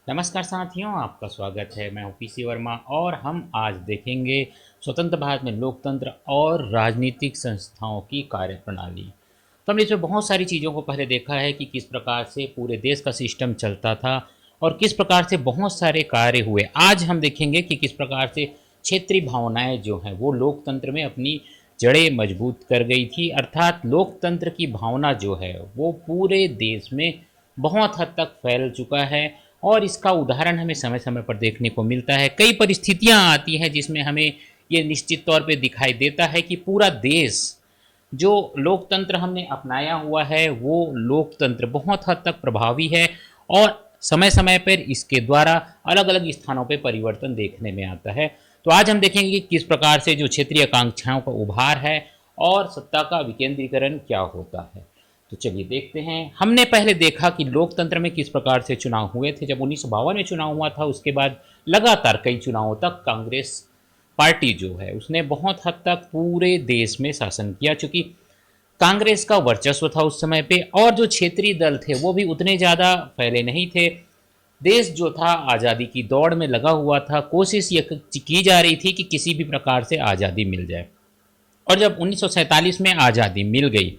नमस्कार साथियों, आपका स्वागत है। मैं हूं पीसी वर्मा और हम आज देखेंगे स्वतंत्र भारत में लोकतंत्र और राजनीतिक संस्थाओं की कार्यप्रणाली। तो हमने इसमें बहुत सारी चीज़ों को पहले देखा है कि किस प्रकार से पूरे देश का सिस्टम चलता था और किस प्रकार से बहुत सारे कार्य हुए। आज हम देखेंगे कि किस प्रकार से क्षेत्रीय भावनाएं जो हैं वो लोकतंत्र में अपनी जड़ें मजबूत कर गई थी। अर्थात लोकतंत्र की भावना जो है वो पूरे देश में बहुत हद तक फैल चुका है और इसका उदाहरण हमें समय समय पर देखने को मिलता है। कई परिस्थितियां आती हैं जिसमें हमें ये निश्चित तौर पे दिखाई देता है कि पूरा देश जो लोकतंत्र हमने अपनाया हुआ है वो लोकतंत्र बहुत हद तक प्रभावी है और समय समय पर इसके द्वारा अलग अलग स्थानों पर परिवर्तन देखने में आता है। तो आज हम देखेंगे कि किस प्रकार से जो क्षेत्रीय आकांक्षाओं का उभार है और सत्ता का विकेंद्रीकरण क्या होता है। तो चलिए देखते हैं। हमने पहले देखा कि लोकतंत्र में किस प्रकार से चुनाव हुए थे। जब 1952 में चुनाव हुआ था उसके बाद लगातार कई चुनावों तक कांग्रेस पार्टी जो है उसने बहुत हद तक पूरे देश में शासन किया, चूंकि कांग्रेस का वर्चस्व था उस समय पे और जो क्षेत्रीय दल थे वो भी उतने ज़्यादा फैले नहीं थे। देश जो था आज़ादी की दौड़ में लगा हुआ था, कोशिश ये की जा रही थी कि किसी भी प्रकार से आज़ादी मिल जाए। और जब 1947 में आज़ादी मिल गई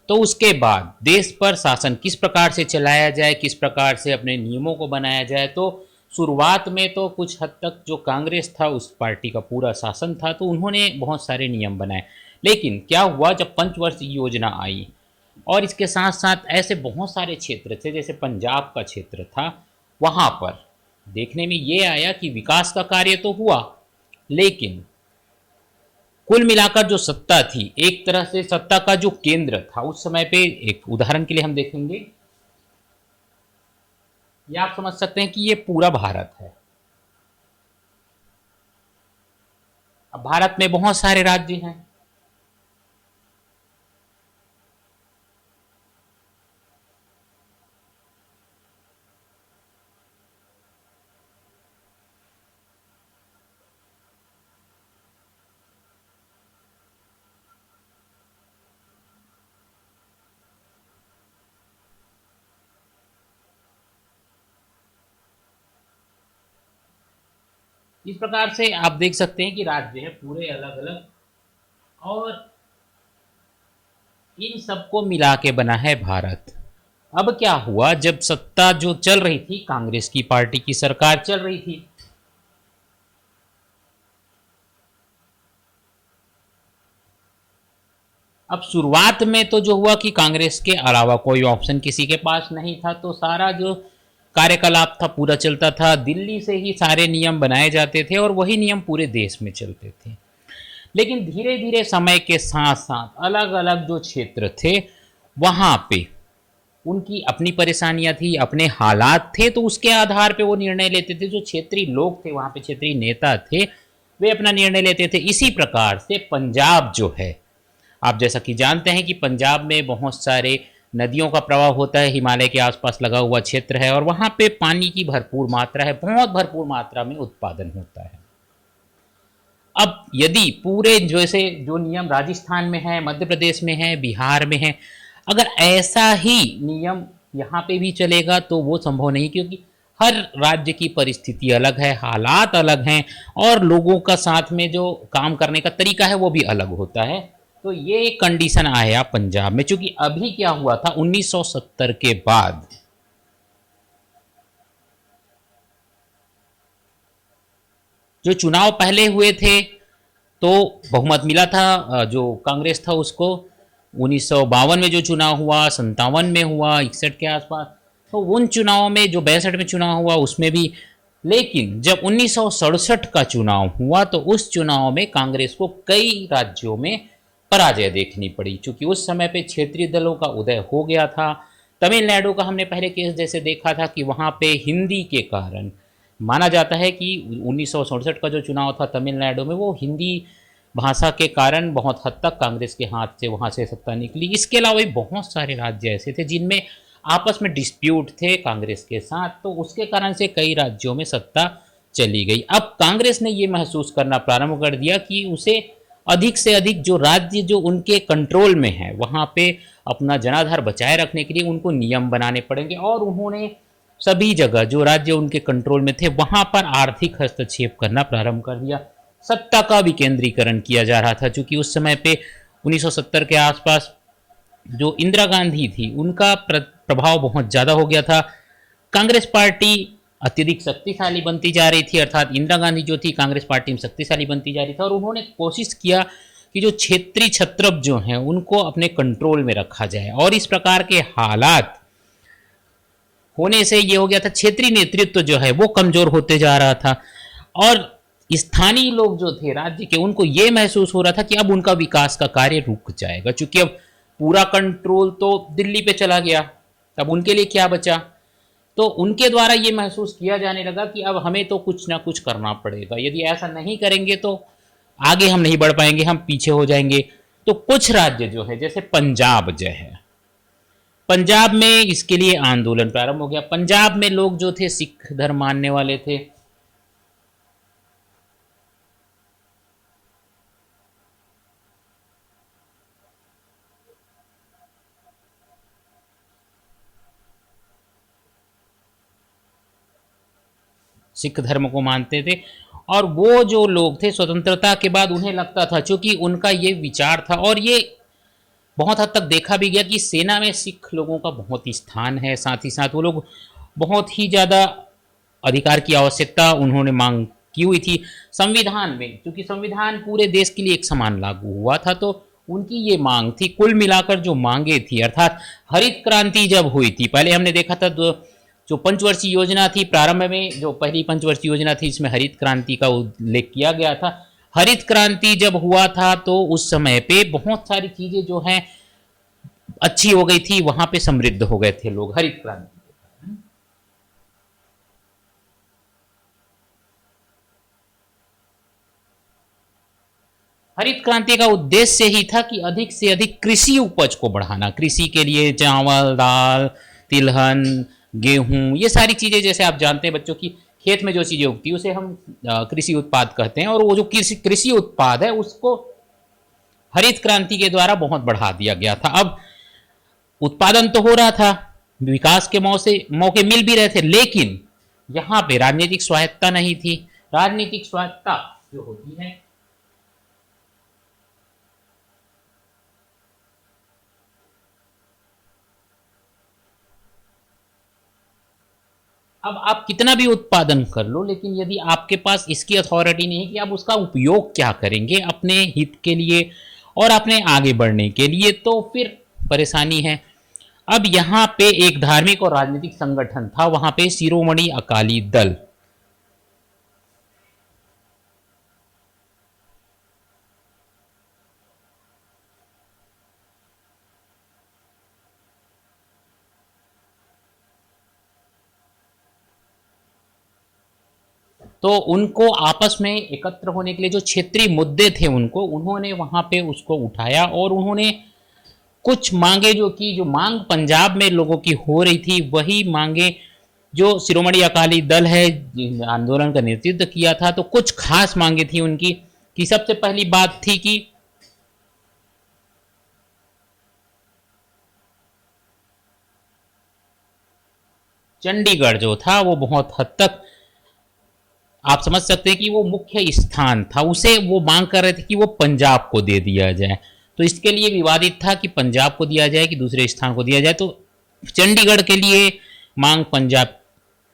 तो उसके बाद देश पर शासन किस प्रकार से चलाया जाए, किस प्रकार से अपने नियमों को बनाया जाए। तो शुरुआत में तो कुछ हद तक जो कांग्रेस था उस पार्टी का पूरा शासन था तो उन्होंने बहुत सारे नियम बनाए। लेकिन क्या हुआ जब पंचवर्ष योजना आई और इसके साथ साथ ऐसे बहुत सारे क्षेत्र थे, जैसे पंजाब का क्षेत्र था, वहाँ पर देखने में ये आया कि विकास का कार्य तो हुआ लेकिन कुल मिलाकर जो सत्ता थी, एक तरह से सत्ता का जो केंद्र था उस समय पे, एक उदाहरण के लिए हम देखेंगे, या आप समझ सकते हैं कि ये पूरा भारत है। अब भारत में बहुत सारे राज्य हैं। इस प्रकार से आप देख सकते हैं कि राज्य है पूरे अलग अलग और इन सबको मिला के बना है भारत। अब क्या हुआ, जब सत्ता जो चल रही थी, कांग्रेस की पार्टी की सरकार चल रही थी, अब शुरुआत में तो जो हुआ कि कांग्रेस के अलावा कोई ऑप्शन किसी के पास नहीं था, तो सारा जो कार्यकलाप था पूरा चलता था, दिल्ली से ही सारे नियम बनाए जाते थे और वही नियम पूरे देश में चलते थे। लेकिन धीरे धीरे समय के साथ साथ अलग अलग जो क्षेत्र थे वहाँ पे उनकी अपनी परेशानियां थी, अपने हालात थे, तो उसके आधार पे वो निर्णय लेते थे। जो क्षेत्रीय लोग थे वहाँ पे, क्षेत्रीय नेता थे, वे अपना निर्णय लेते थे। इसी प्रकार से पंजाब जो है, आप जैसा कि जानते हैं कि पंजाब में बहुत सारे नदियों का प्रवाह होता है, हिमालय के आसपास लगा हुआ क्षेत्र है और वहाँ पे पानी की भरपूर मात्रा है, बहुत भरपूर मात्रा में उत्पादन होता है। अब यदि पूरे जैसे जो नियम राजस्थान में है, मध्य प्रदेश में है, बिहार में है, अगर ऐसा ही नियम यहाँ पे भी चलेगा तो वो संभव नहीं, क्योंकि हर राज्य की परिस्थिति अलग है, हालात अलग हैं और लोगों का साथ में जो काम करने का तरीका है वो भी अलग होता है। तो ये कंडीशन आया पंजाब में। चूंकि अभी क्या हुआ था 1970 के बाद, जो चुनाव पहले हुए थे तो बहुमत मिला था जो कांग्रेस था उसको। 1952 में जो चुनाव हुआ, 57 में हुआ, 61 के आसपास, तो उन चुनावों में, जो 62 में चुनाव हुआ उसमें भी। लेकिन जब 1967 का चुनाव हुआ तो उस चुनाव में कांग्रेस को कई राज्यों में पराजय देखनी पड़ी, क्योंकि उस समय पे क्षेत्रीय दलों का उदय हो गया था। तमिलनाडु का हमने पहले केस जैसे देखा था कि वहाँ पे हिंदी के कारण माना जाता है कि 1967 का जो चुनाव था तमिलनाडु में, वो हिंदी भाषा के कारण बहुत हद तक कांग्रेस के हाथ से वहाँ से सत्ता निकली। इसके अलावा भी बहुत सारे राज्य ऐसे थे जिनमें आपस में डिस्प्यूट थे कांग्रेस के साथ, तो उसके कारण से कई राज्यों में सत्ता चली गई। अब कांग्रेस ने ये महसूस करना प्रारंभ कर दिया कि उसे अधिक से अधिक जो राज्य जो उनके कंट्रोल में है वहाँ पे अपना जनाधार बचाए रखने के लिए उनको नियम बनाने पड़ेंगे। और उन्होंने सभी जगह जो राज्य उनके कंट्रोल में थे वहां पर आर्थिक हस्तक्षेप करना प्रारंभ कर दिया। सत्ता का विकेंद्रीकरण किया जा रहा था, क्योंकि उस समय पे 1970 के आसपास जो इंदिरा गांधी थी उनका प्रभाव बहुत ज़्यादा हो गया था। कांग्रेस पार्टी अत्यधिक शक्तिशाली बनती जा रही थी, अर्थात इंदिरा गांधी जो थी कांग्रेस पार्टी में शक्तिशाली बनती जा रही थी, और उन्होंने कोशिश किया कि जो क्षेत्रीय छत्रप जो हैं उनको अपने कंट्रोल में रखा जाए। और इस प्रकार के हालात होने से ये हो गया था, क्षेत्रीय नेतृत्व जो है वो कमजोर होते जा रहा था, और स्थानीय लोग जो थे राज्य के उनको ये महसूस हो रहा था कि अब उनका विकास का कार्य रुक जाएगा, क्योंकि अब पूरा कंट्रोल तो दिल्ली पे चला गया, तब उनके लिए क्या बचा। तो उनके द्वारा ये महसूस किया जाने लगा कि अब हमें तो कुछ ना कुछ करना पड़ेगा, यदि ऐसा नहीं करेंगे तो आगे हम नहीं बढ़ पाएंगे, हम पीछे हो जाएंगे। तो कुछ राज्य जो है जैसे पंजाब जो है, पंजाब में इसके लिए आंदोलन प्रारंभ हो गया। पंजाब में लोग जो थे सिख धर्म मानने वाले थे। सिख धर्म को मानते थे, और वो जो लोग थे स्वतंत्रता के बाद उन्हें लगता था, चूंकि उनका ये विचार था और ये बहुत हद तक देखा भी गया कि सेना में सिख लोगों का बहुत ही स्थान है, साथ ही साथ वो लोग बहुत ही ज़्यादा अधिकार की आवश्यकता उन्होंने मांग की हुई थी। संविधान में, क्योंकि संविधान पूरे देश के लिए एक समान लागू हुआ था, तो उनकी ये मांग थी। कुल मिलाकर जो मांगे थी, अर्थात हरित क्रांति जब हुई थी, पहले हमने देखा था जो पंचवर्षीय योजना थी, प्रारंभ में जो पहली पंचवर्षीय योजना थी इसमें हरित क्रांति का उल्लेख किया गया था। हरित क्रांति जब हुआ था तो उस समय पे बहुत सारी चीजें जो हैं अच्छी हो गई थी, वहां पे समृद्ध हो गए थे लोग हरित क्रांति। हरित क्रांति का उद्देश्य ही था कि अधिक से अधिक कृषि उपज को बढ़ाना, कृषि के लिए चावल, दाल, तिलहन, गेहूं, ये सारी चीजें जैसे आप जानते हैं बच्चों की खेत में जो चीजें उगती है उसे हम कृषि उत्पाद कहते हैं, और वो जो कृषि उत्पाद है उसको हरित क्रांति के द्वारा बहुत बढ़ा दिया गया था। अब उत्पादन तो हो रहा था, विकास के मौके मिल भी रहे थे, लेकिन यहाँ पे राजनीतिक स्वायत्ता नहीं थी। राजनीतिक स्वायत्ता जो होती है, अब आप कितना भी उत्पादन कर लो, लेकिन यदि आपके पास इसकी अथॉरिटी नहीं है कि आप उसका उपयोग क्या करेंगे अपने हित के लिए और अपने आगे बढ़ने के लिए, तो फिर परेशानी है। अब यहाँ पे एक धार्मिक और राजनीतिक संगठन था, वहां पे शिरोमणि अकाली दल। तो उनको आपस में एकत्र होने के लिए जो क्षेत्रीय मुद्दे थे उनको उन्होंने वहां पे उसको उठाया, और उन्होंने कुछ मांगे जो कि जो मांग पंजाब में लोगों की हो रही थी वही मांगे जो शिरोमणि अकाली दल है आंदोलन का नेतृत्व किया था, तो कुछ खास मांगे थी उनकी। कि सबसे पहली बात थी कि चंडीगढ़ जो था वो बहुत हद तक आप समझ सकते हैं कि वो मुख्य स्थान था, उसे वो मांग कर रहे थे कि वो पंजाब को दे दिया जाए। तो इसके लिए विवादित था कि पंजाब को दिया जाए कि दूसरे स्थान को दिया जाए। तो चंडीगढ़ के लिए मांग पंजाब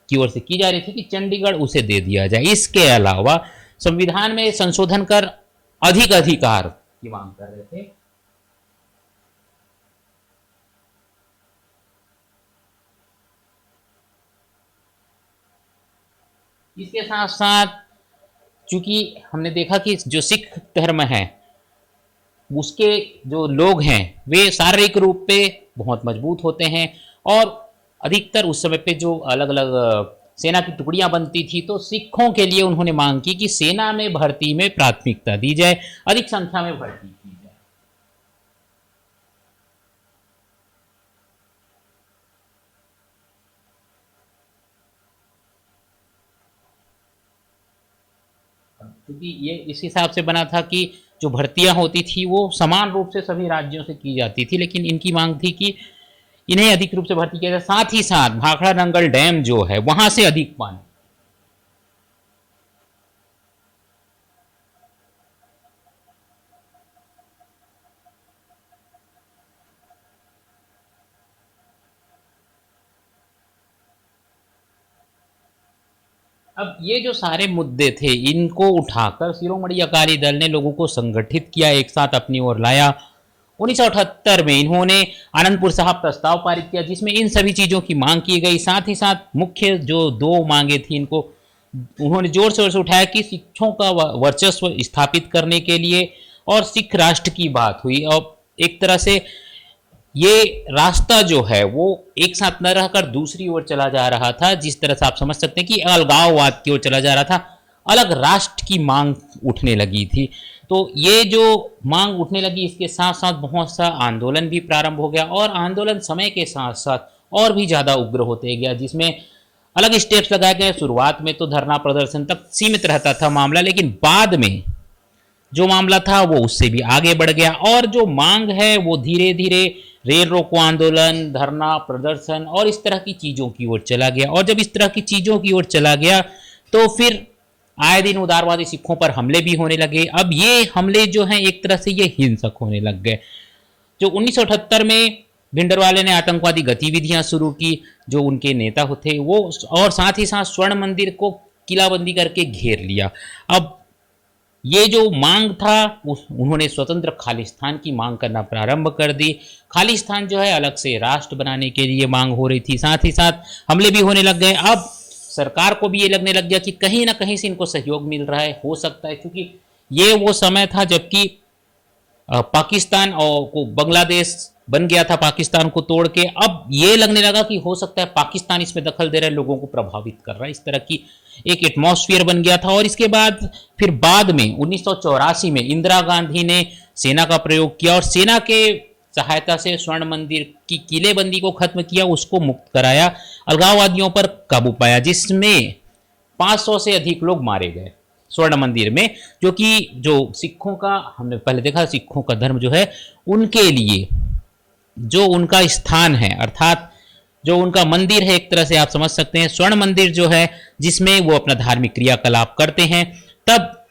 की ओर से की जा रही थी कि चंडीगढ़ उसे दे दिया जाए। इसके अलावा संविधान में संशोधन कर अधिक अधिकार की मांग कर रहे थे। इसके साथ साथ चूंकि हमने देखा कि जो सिख धर्म है उसके जो लोग हैं वे शारीरिक रूप पे बहुत मजबूत होते हैं, और अधिकतर उस समय पे जो अलग अलग सेना की टुकड़ियां बनती थी, तो सिखों के लिए उन्होंने मांग की कि सेना में भर्ती में प्राथमिकता दी जाए, अधिक संख्या में भर्ती की जाए। क्योंकि ये इस हिसाब से बना था कि जो भर्तियां होती थी वो समान रूप से सभी राज्यों से की जाती थी, लेकिन इनकी मांग थी कि इन्हें अधिक रूप से भर्ती किया जाए। साथ ही साथ भाखड़ा नंगल डैम जो है वहां से अधिक पानी। अब ये जो सारे मुद्दे थे इनको उठाकर शिरोमणि अकाली दल ने लोगों को संगठित किया, एक साथ अपनी ओर लाया। 1978 में इन्होंने आनंदपुर साहब प्रस्ताव पारित किया जिसमें इन सभी चीज़ों की मांग की गई। साथ ही साथ मुख्य जो दो मांगे थी इनको उन्होंने जोर शोर से उठाया कि सिखों का वर्चस्व स्थापित करने के लिए और सिख राष्ट्र की बात हुई। और एक तरह से ये रास्ता जो है वो एक साथ न रहकर दूसरी ओर चला जा रहा था, जिस तरह से आप समझ सकते हैं कि अलगाववाद की ओर चला जा रहा था, अलग राष्ट्र की मांग उठने लगी थी। तो ये जो मांग उठने लगी इसके साथ साथ बहुत सा आंदोलन भी प्रारंभ हो गया और आंदोलन समय के साथ साथ और भी ज़्यादा उग्र होते गया, जिसमें अलग स्टेप्स लगाए गए। शुरुआत में तो धरना प्रदर्शन तक सीमित रहता था मामला, लेकिन बाद में जो मामला था वो उससे भी आगे बढ़ गया और जो मांग है वो धीरे धीरे रेल रोको आंदोलन, धरना प्रदर्शन और इस तरह की चीज़ों की ओर चला गया। और जब इस तरह की चीज़ों की ओर चला गया तो फिर आए दिन उदारवादी सिखों पर हमले भी होने लगे। अब ये हमले जो हैं एक तरह से ये हिंसक होने लग गए। जो 1978 में भिंडरवाले ने आतंकवादी गतिविधियां शुरू की, जो उनके नेता थे वो, और साथ ही साथ स्वर्ण मंदिर को किलाबंदी करके घेर लिया। अब ये जो मांग था उन्होंने स्वतंत्र खालिस्तान की मांग करना प्रारंभ कर दी। खालिस्तान जो है अलग से राष्ट्र बनाने के लिए मांग हो रही थी। साथ ही साथ हमले भी होने लग गए। अब सरकार को भी ये लगने लग गया कि कहीं ना कहीं से इनको सहयोग मिल रहा है, हो सकता है, क्योंकि ये वो समय था जबकि पाकिस्तान और को बांग्लादेश बन गया था पाकिस्तान को तोड़ के। अब ये लगने लगा कि हो सकता है पाकिस्तान इसमें दखल दे रहा है, लोगों को प्रभावित कर रहा है, इस तरह की एक एटमॉस्फेयर बन गया था। और इसके बाद फिर बाद में 1984 में इंदिरा गांधी ने सेना का प्रयोग किया और सेना के सहायता से स्वर्ण मंदिर की किलेबंदी को खत्म किया, उसको मुक्त कराया, अलगाववादियों पर काबू पाया, जिसमें 500 से अधिक लोग मारे गए स्वर्ण मंदिर में। जो कि जो सिखों का, हमने पहले देखा, सिखों का धर्म जो है उनके लिए जो उनका स्थान है, अर्थात जो उनका मंदिर है, एक तरह से आप समझ सकते हैं स्वर्ण मंदिर जो है जिसमें वो अपना धार्मिक क्रियाकलाप करते हैं। तब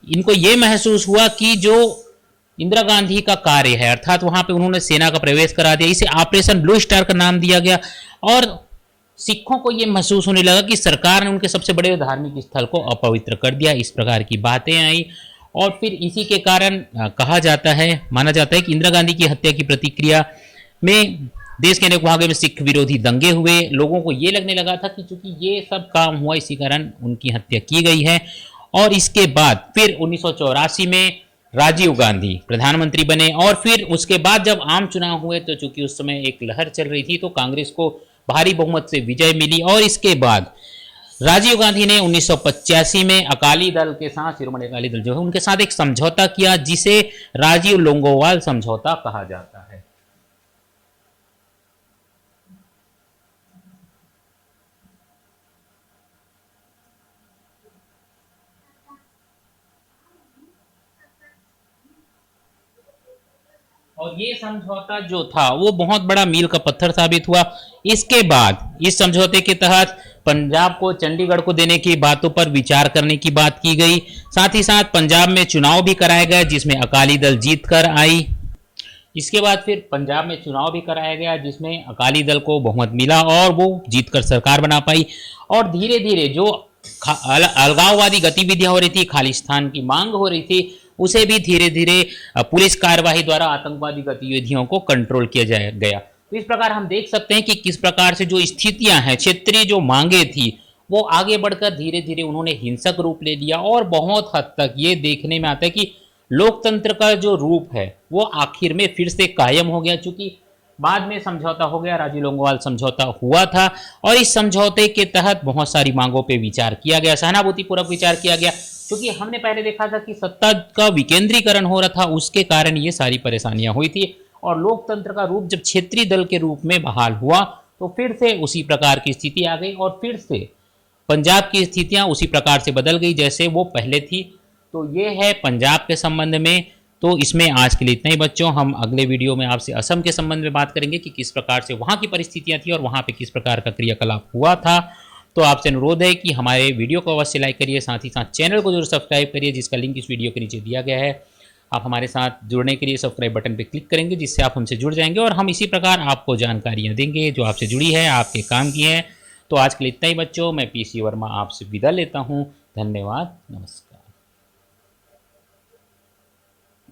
इनको ये महसूस हुआ कि जो इंदिरा गांधी का कार्य है, अर्थात वहां पे उन्होंने सेना का प्रवेश करा दिया, इसे ऑपरेशन ब्लू स्टार का नाम दिया गया। और सिखों को यह महसूस होने लगा कि सरकार ने उनके सबसे बड़े धार्मिक स्थल को अपवित्र कर दिया, इस प्रकार की बातें आई। और फिर इसी के कारण कहा जाता है, माना जाता है कि इंदिरा गांधी की हत्या की प्रतिक्रिया में देश के अनेक भागों में सिख विरोधी दंगे हुए। लोगों को ये लगने लगा था कि चूंकि ये सब काम हुआ इसी कारण उनकी हत्या की गई है। और इसके बाद फिर 1984 में राजीव गांधी प्रधानमंत्री बने और फिर उसके बाद जब आम चुनाव हुए तो चूंकि उस समय एक लहर चल रही थी तो कांग्रेस को भारी बहुमत से विजय मिली। और इसके बाद राजीव गांधी ने 1985 में अकाली दल के साथ, शिरोमणि अकाली दल जो है उनके साथ एक समझौता किया जिसे राजीव लोंगोवाल समझौता कहा जाता है। और ये समझौता जो था वो बहुत बड़ा मील का पत्थर साबित हुआ। इसके बाद इस समझौते के तहत पंजाब को चंडीगढ़ को देने की बातों पर विचार करने की बात की गई। साथ ही साथ पंजाब में चुनाव भी कराया गया जिसमें अकाली दल जीत कर आई। इसके बाद फिर पंजाब में चुनाव भी कराया गया जिसमें अकाली दल को बहुमत मिला और वो जीतकर सरकार बना पाई। और धीरे धीरे जो अलगाववादी गतिविधियां हो रही थी, खालिस्तान की मांग हो रही थी, उसे भी धीरे धीरे पुलिस कार्यवाही द्वारा आतंकवादी गतिविधियों को कंट्रोल किया गया। तो इस प्रकार हम देख सकते हैं कि किस प्रकार से जो स्थितियां हैं, क्षेत्रीय जो मांगे थी, वो आगे बढ़कर धीरे धीरे उन्होंने हिंसक रूप ले लिया। और बहुत हद तक ये देखने में आता है कि लोकतंत्र का जो रूप है वो आखिर में फिर से कायम हो गया, चूंकि बाद में समझौता हो गया, राजीव लोंगोवाल समझौता हुआ था। और इस समझौते के तहत बहुत सारी मांगों पर विचार किया गया, सहानुभूतिपूर्वक विचार किया गया, क्योंकि हमने पहले देखा था कि सत्ता का विकेंद्रीकरण हो रहा था, उसके कारण ये सारी परेशानियां हुई थी। और लोकतंत्र का रूप जब क्षेत्रीय दल के रूप में बहाल हुआ तो फिर से उसी प्रकार की स्थिति आ गई और फिर से पंजाब की स्थितियां उसी प्रकार से बदल गई जैसे वो पहले थी। तो ये है पंजाब के संबंध में तो इसमें आज के लिए इतना ही बच्चों। हम अगले वीडियो में आपसे असम के संबंध में बात करेंगे कि किस प्रकार से वहाँ की परिस्थितियाँ थी और वहाँ पे किस प्रकार का क्रियाकलाप हुआ था। तो आपसे अनुरोध है कि हमारे वीडियो को अवश्य लाइक करिए, साथ ही साथ चैनल को जरूर सब्सक्राइब करिए, जिसका लिंक इस वीडियो के नीचे दिया गया है। आप हमारे साथ जुड़ने के लिए सब्सक्राइब बटन पर क्लिक करेंगे, जिससे आप हमसे जुड़ जाएंगे और हम इसी प्रकार आपको जानकारियाँ देंगे जो आपसे जुड़ी है, आपके काम की है। तो आज के लिए इतना ही बच्चों। मैं पीसी वर्मा आपसे विदा लेता हूँ। धन्यवाद, नमस्कार।